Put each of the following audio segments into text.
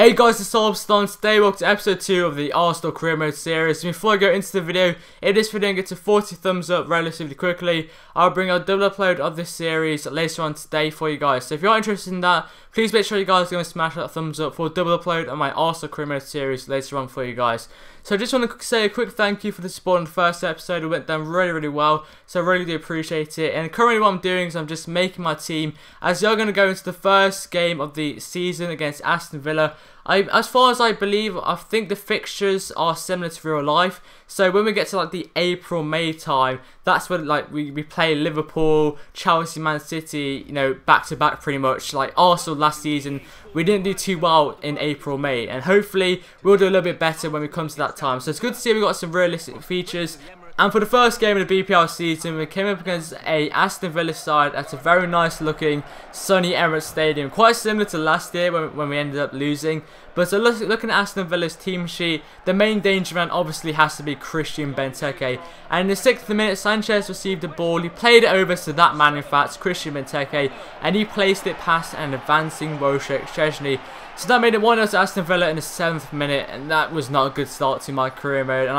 Hey guys, it's Aston. Today welcome to episode 2 of the Arsenal Career Mode series. Before I go into the video, if this video gets to 40 thumbs up relatively quickly, I'll bring a double upload of this series later on today for you guys. So if you're interested in that, please make sure you guys are going to smash that thumbs up for a double upload of my Arsenal Career Mode series later on for you guys. So I just want to say a quick thank you for the support on the first episode. It went down really well, so I really do appreciate it. And currently what I'm doing is I'm just making my team as you're going to go into the first game of the season against Aston Villa. As far as I believe, I think the fixtures are similar to real life. So when we get to like the April-May time, that's when like we play Liverpool, Chelsea, Man City, you know, back to back pretty much. Like Arsenal last season, we didn't do too well in April-May, and hopefully we'll do a little bit better when we come to that time. So it's good to see we got some realistic features. And for the first game of the BPL season, we came up against a Aston Villa side at a very nice looking sunny Emirates Stadium. Quite similar to last year when we ended up losing. But so looking at Aston Villa's team sheet, the main danger man obviously has to be Christian Benteke. And in the 6th minute, Sanchez received the ball. He played it over to that man, in fact, Christian Benteke. And he placed it past an advancing Wojciech Szczesny. So that made it 1-0 to Aston Villa in the 7th minute, and that was not a good start to my career mode. And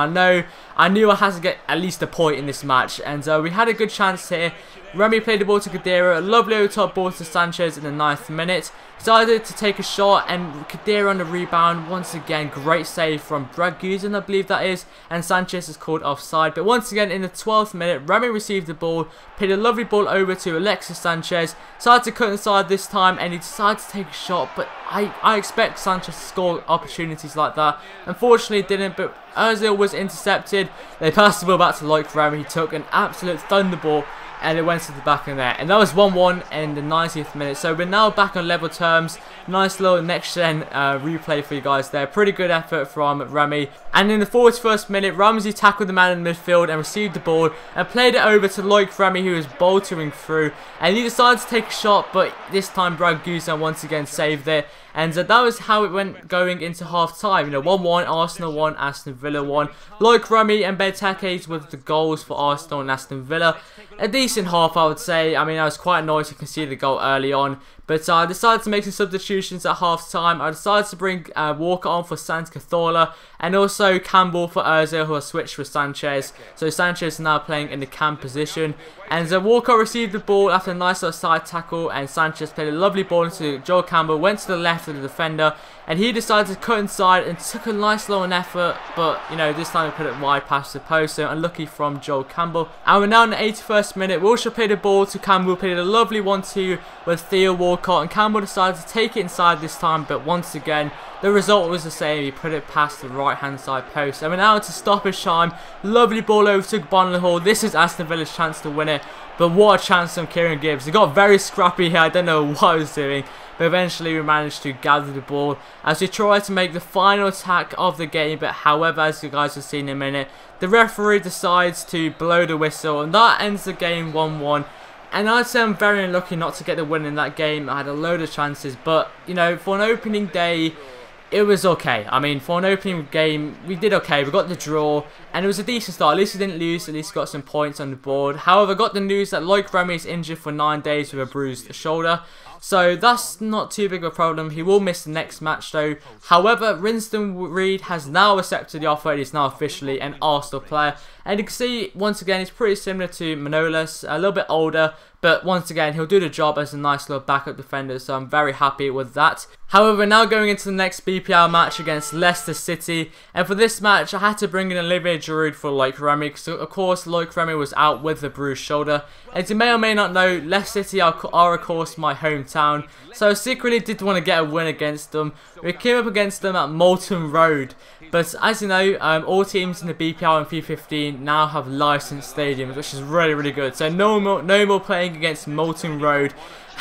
I knew I had to get at least a point in this match, and we had a good chance here. Remy played the ball to Khedira, a lovely over top ball to Sanchez in the 9th minute. Decided to take a shot, and Khedira on the rebound. Once again, great save from Braguzen, I believe that is, and Sanchez is called offside. But once again, in the 12th minute, Remy received the ball, played a lovely ball over to Alexis Sanchez, decided to cut inside this time, and he decided to take a shot, but I expect Sanchez to score opportunities like that. Unfortunately, it didn't, but Ozil was intercepted. They passed the ball back to Loic Remy. He took an absolute thunderbolt, and it went to the back of the net. And that was 1-1 in the 90th minute. So we're now back on level terms. Nice little next-gen replay for you guys there. Pretty good effort from Remy. And in the 41st minute, Ramsey tackled the man in midfield and received the ball and played it over to Loic Remy, who was boltering through. And he decided to take a shot, but this time Braguzen once again saved it. And that was how it went going into half-time. You know, 1-1, Arsenal 1, Aston Villa 1. Loic Remy and Benteke with the goals for Arsenal and Aston Villa. A decent half, I would say. I mean, I was quite annoyed to concede the goal early on. But I decided to make some substitutions at half-time. I decided to bring Walker on for Santi Cazorla, and also Campbell for Ozil, who I switched with Sanchez. So Sanchez is now playing in the cam position. And Walker received the ball after a nice little side tackle, and Sanchez played a lovely ball into Joel Campbell, went to the left of the defender, and he decided to cut inside and took a nice little effort, but you know, this time he put it wide past the post, so unlucky from Joel Campbell. And we're now in the 81st minute. Wilshere played the ball to Campbell, played a lovely 1-2 with Theo Walcott, and Campbell decided to take it inside this time, but once again the result was the same. He put it past the right hand side post. And we're now into stoppage time. Lovely ball over to Bonner Hall. This is Aston Villa's chance to win it, but what a chance from Kieran Gibbs. He got very scrappy here. I don't know what I was doing, but eventually we managed to gather the ball as we tried to make the final attack of the game. But however, as you guys will see in a minute, the referee decides to blow the whistle, and that ends the game 1-1. And I'd say I'm very unlucky not to get the win in that game. I had a load of chances, but you know, for an opening day, it was okay. I mean, for an opening game, we did okay. We got the draw, and it was a decent start. At least we didn't lose. At least got some points on the board. However, I got the news that Loic Remy is injured for 9 days with a bruised shoulder. So that's not too big of a problem. He will miss the next match though. However, Rinston Reed has now accepted the offer and he's now officially an Arsenal player. And you can see, once again, he's pretty similar to Manolas, a little bit older. But once again, he'll do the job as a nice little backup defender, so I'm very happy with that. However, now going into the next BPL match against Leicester City. And for this match, I had to bring in Olivier Giroud for Loic Remy, because of course Loic Remy was out with the bruised shoulder. As you may or may not know, Leicester City are of course my hometown, so I secretly did want to get a win against them. We came up against them at Moulton Road. But as you know, all teams in the BPL and FIFA 15 now have licensed stadiums, which is really good. So no more playing against Moulton Road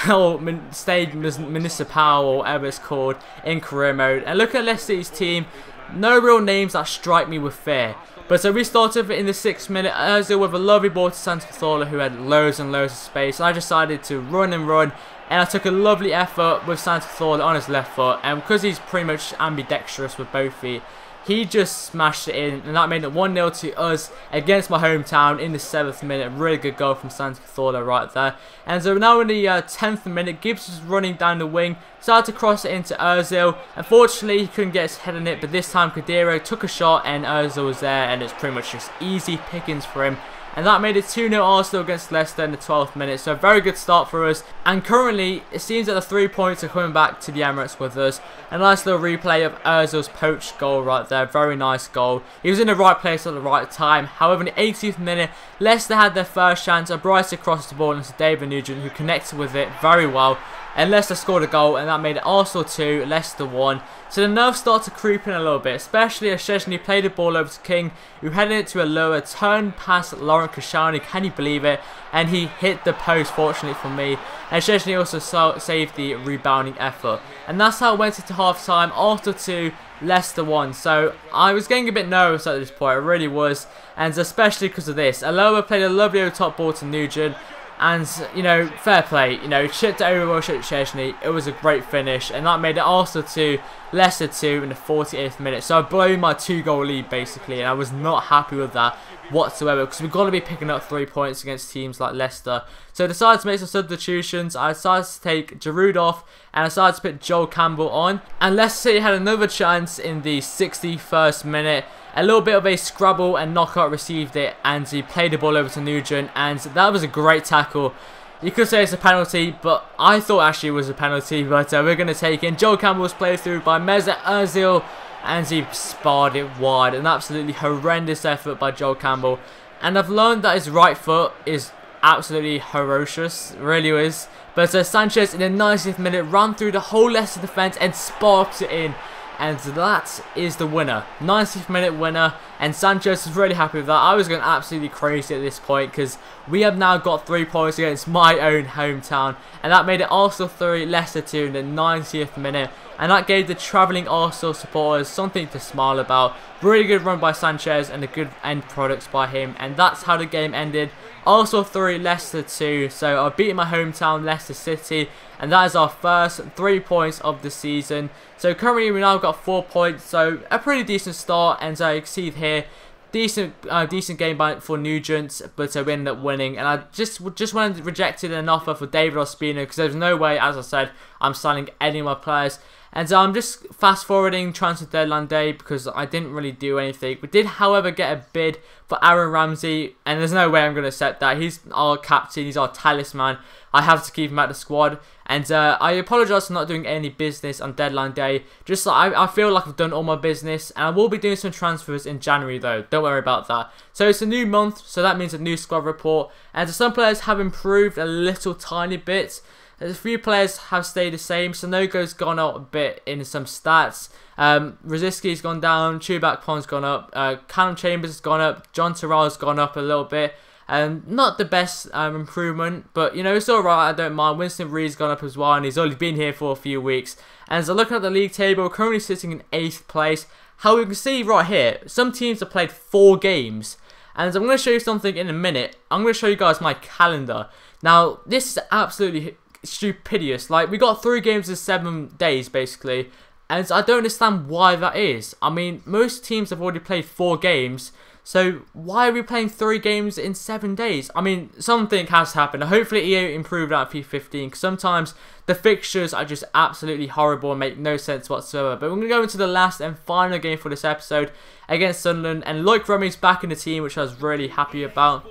or Stade Municipal or whatever it's called in career mode. And look at Leicester City's team. No real names that strike me with fear. But so we started in the 6th minute. Ozil with a lovely ball to Santi Cazorla, who had loads and loads of space. And I decided to run, and I took a lovely effort with Santi Cazorla on his left foot. And because he's pretty much ambidextrous with both feet, he just smashed it in, and that made it 1-0 to us against my hometown in the 7th minute. Really good goal from Santi Cazorla right there. And so now in the 10th minute, Gibbs was running down the wing, started to cross it into Ozil. Unfortunately, he couldn't get his head on it, but this time Kadiro took a shot and Ozil was there, and it's pretty much just easy pickings for him. And that made it 2-0 Arsenal against Leicester in the 12th minute. So a very good start for us. And currently, it seems that the 3 points are coming back to the Emirates with us. A nice little replay of Ozil's poached goal right there. Very nice goal. He was in the right place at the right time. However, in the 80th minute, Leicester had their first chance. Bryce crossed the ball into David Nugent, who connected with it very well. And Leicester scored a goal, and that made it Arsenal 2, Leicester 1. So the nerves start to creep in a little bit, especially as Szczesny played the ball over to King, who headed it to a lower turn past Laurent Koscielny, can you believe it? And he hit the post, fortunately for me. And Szczesny also saved the rebounding effort. And that's how it went into half-time, Arsenal 2, Leicester 1. So I was getting a bit nervous at this point, I really was. And especially because of this. Aloha played a lovely over top ball to Nugent. And, you know, fair play, you know, chipped it over well, chipped Szczesny. It was a great finish, and that made it Arsenal 2, Leicester 2 in the 48th minute. So I blew my 2-goal lead, basically, and I was not happy with that whatsoever, because we've got to be picking up 3 points against teams like Leicester. So I decided to make some substitutions. I decided to take Giroud off, and I decided to put Joel Campbell on. And Leicester City had another chance in the 61st minute. A little bit of a scrabble, and Knockout received it, and he played the ball over to Nugent, and that was a great tackle. You could say it's a penalty, but I thought actually it was a penalty, but we're going to take it. Joel Campbell was played through by Mesut Ozil, and he sparred it wide. An absolutely horrendous effort by Joel Campbell. And I've learned that his right foot is absolutely ferocious, really is. But Sanchez in the 90th minute ran through the whole Leicester defence and sparked it in. And that is the winner. 90th minute winner. And Sanchez is really happy with that. I was going absolutely crazy at this point, because we have now got 3 points against my own hometown. And that made it Arsenal 3, Leicester 2 in the 90th minute. And that gave the travelling Arsenal supporters something to smile about. Really good run by Sanchez and a good end products by him. And that's how the game ended. Arsenal 3, Leicester 2. So I've beaten my hometown, Leicester City. And that is our first 3 points of the season. So currently we now got 4 points. So a pretty decent start. And so you can see here, decent game for Nugent, but we ended up winning. And I just went and rejected an offer for David Ospina, because there's no way, as I said, I'm signing any of my players. And I'm just fast forwarding transfer deadline day, because I didn't really do anything. We did, however, get a bid for Aaron Ramsey, and there's no way I'm going to accept that. He's our captain, he's our talisman. I have to keep him at the squad. And I apologise for not doing any business on deadline day. Just like I feel like I've done all my business, and I will be doing some transfers in January though. Don't worry about that. So it's a new month, so that means a new squad report. And some players have improved a little tiny bit. A few players have stayed the same. Sanogo's gone up a bit in some stats. Rosiski's gone down. Chubak Pon's gone up. Callum Chambers has gone up. John Terrell's gone up a little bit. Not the best improvement, but you know, it's alright, I don't mind. Winston Reed's gone up as well, and he's only been here for a few weeks. And so looking at the league table, currently sitting in 8th place. How we can see right here, some teams have played 4 games. And I'm going to show you something in a minute. I'm going to show you guys my calendar. Now, this is absolutely stupidous. Like, we got 3 games in 7 days, basically. And I don't understand why that is. I mean, most teams have already played 4 games. So why are we playing 3 games in 7 days? I mean, something has happened. Hopefully EA improved out FIFA 15, because sometimes the fixtures are just absolutely horrible and make no sense whatsoever. But we're going to go into the last and final game for this episode against Sunderland. And Loic Remy's back in the team, which I was really happy about.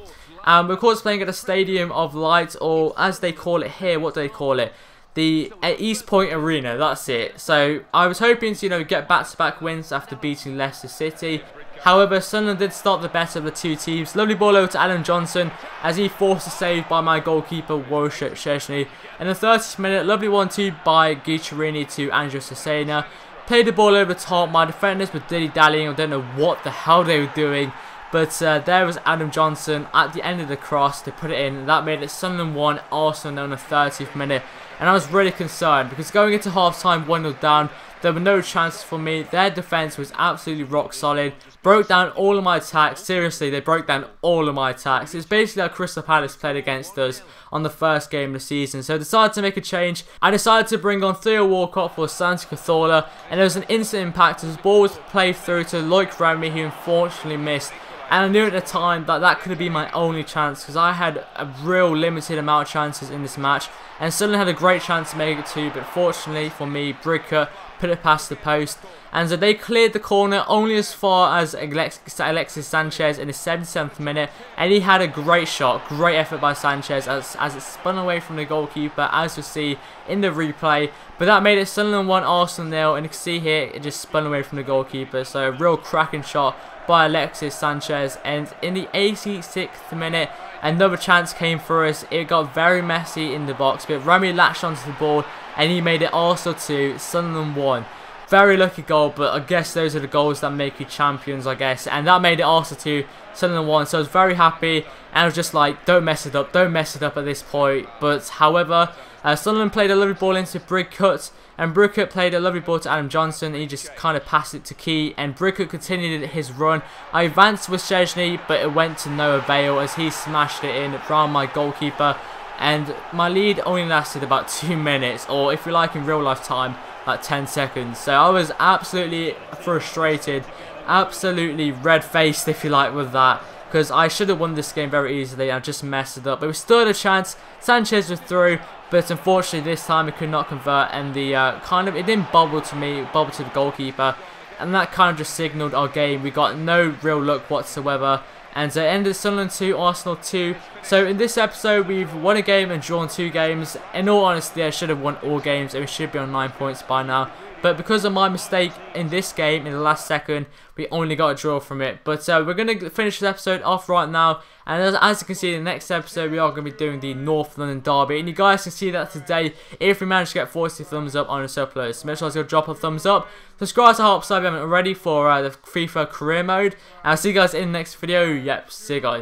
We're of course playing at the Stadium of Light, or as they call it here, what do they call it? The East Point Arena, that's it. So I was hoping to, you know, get back-to-back wins after beating Leicester City. However, Sunderland did start the better of the 2 teams. Lovely ball over to Adam Johnson as he forced a save by my goalkeeper, Wojciech Szczesny. In the 30th minute, lovely 1-2 by Guicciarini to Andrew Cesena. Played the ball over the top. My defenders were dilly-dallying. I don't know what the hell they were doing. But there was Adam Johnson at the end of the cross to put it in. That made it Sunderland 1, Arsenal 0 in the 30th minute. and I was really concerned because going into half-time 1-0 down, there were no chances for me. Their defence was absolutely rock solid, broke down all of my attacks. Seriously, they broke down all of my attacks. It's basically how Crystal Palace played against us on the first game of the season. So I decided to make a change. I decided to bring on Theo Walcott for Santi Cazorla, and there was an instant impact as the ball was played through to Loic Remy, who unfortunately missed. And I knew at the time that that could have been my only chance because I had a real limited amount of chances in this match. And Sunderland had a great chance to make it too, but fortunately for me, Bricker put it past the post. And so they cleared the corner only as far as Alexis Sanchez in the 77th minute. And he had a great shot, great effort by Sanchez as it spun away from the goalkeeper, as you see in the replay. But that made it Sunderland 1, Arsenal 0. And you can see here, it just spun away from the goalkeeper. So a real cracking shot by Alexis Sanchez. And in the 86th minute, another chance came for us. It got very messy in the box, but Remy latched onto the ball and he made it Arsenal 2, Sunderland 1. Very lucky goal, but I guess those are the goals that make you champions, I guess. And that made it Arsenal 2, Sunderland 1. So I was very happy, and I was just like, don't mess it up at this point. But however, Sunderland played a lovely ball into Brickut, and Brickut played a lovely ball to Adam Johnson. He just kind of passed it to Key, and Brickut continued his run. I advanced with Szczesny, but it went to no avail as he smashed it in around my goalkeeper. And my lead only lasted about 2 minutes, or if you like in real life time, like 10 seconds. So I was absolutely frustrated, absolutely red-faced if you like with that, because I should have won this game very easily. I just messed it up, but we still had a chance. Sanchez was through, but unfortunately this time it could not convert, and the it didn't bubble to me, bubble to the goalkeeper, and that kind of just signalled our game. We got no real luck whatsoever. And it ended Sunderland 2, Arsenal 2. So in this episode, we've won a game and drawn 2 games. In all honesty, I should have won all games and we should be on 9 points by now. But because of my mistake in this game, in the last second, we only got a draw from it. But we're going to finish this episode off right now. And as you can see in the next episode, we are going to be doing the North London Derby. And you guys can see that today, if we manage to get 40 thumbs up on this upload. So make sure to drop a thumbs up. Subscribe to help if you haven't already for the FIFA career mode. And I'll see you guys in the next video. Yep, see you guys.